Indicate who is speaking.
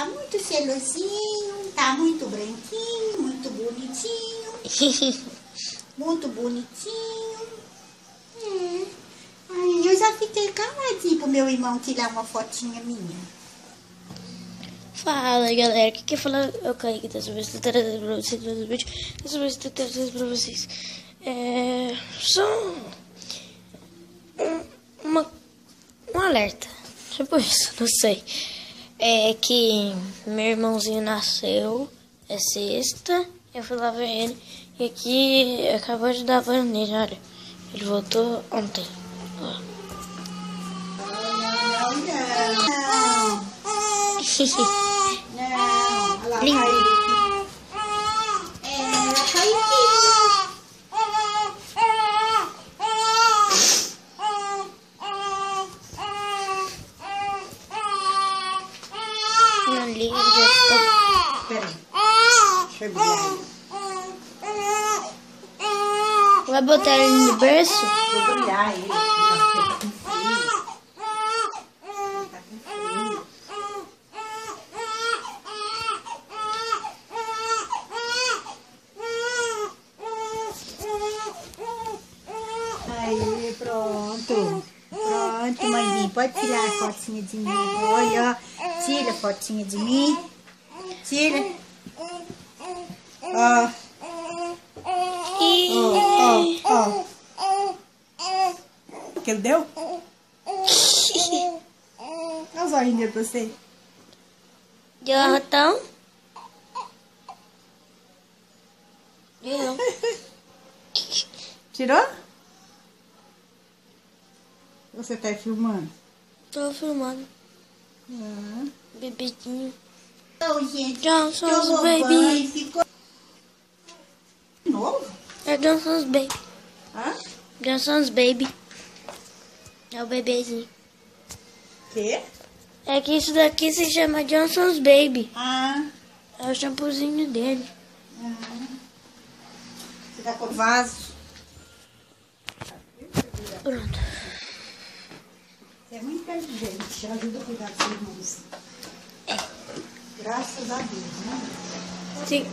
Speaker 1: tá muito selosinho, tá muito branquinho, muito bonitinho. Muito bonitinho. É. Ai, eu já fiquei caladinho pro meu irmão tirar uma fotinha minha.
Speaker 2: Fala galera, aqui quem fala é o Kaique, dessa vez estou trazendo pra vocês no vídeo. Dessa vez estou trazendo pra vocês só um alerta, tipo isso, não sei. É que meu irmãozinho nasceu, é sexta, eu fui lá ver ele, e aqui acabou de dar banho nele, olha. Ele voltou ontem, ó.
Speaker 1: Não,
Speaker 2: Lindo. Ali,
Speaker 1: peraí. Deixa eu virar.
Speaker 2: vai botar ele no berço?
Speaker 1: Vou brilhar ele. Aí, pronto. Pronto, mãezinha. Pode tirar a fotinha de mim. Olha, tira a fotinha de mim. Tira. Ó. Ó. Que ele deu? Olha os olhinhos dele pra você.
Speaker 2: Deu a ratão? Deu.
Speaker 1: Tirou? Você tá filmando?
Speaker 2: Tô filmando.
Speaker 1: Ah.
Speaker 2: Bebezinho.
Speaker 1: Então, gente,
Speaker 2: Johnson's Baby.
Speaker 1: Ficou... De novo?
Speaker 2: É Johnson's Baby.
Speaker 1: Hã?
Speaker 2: Johnson's Baby. É o bebezinho.
Speaker 1: Quê?
Speaker 2: É que isso daqui se chama Johnson's Baby.
Speaker 1: Ah.
Speaker 2: É o shampoozinho dele.
Speaker 1: Você tá com o vaso?
Speaker 2: Pronto.
Speaker 1: Você é muito inteligente. Ajuda a cuidar dos seus irmãos. Graças a Deus, né?
Speaker 2: Sim.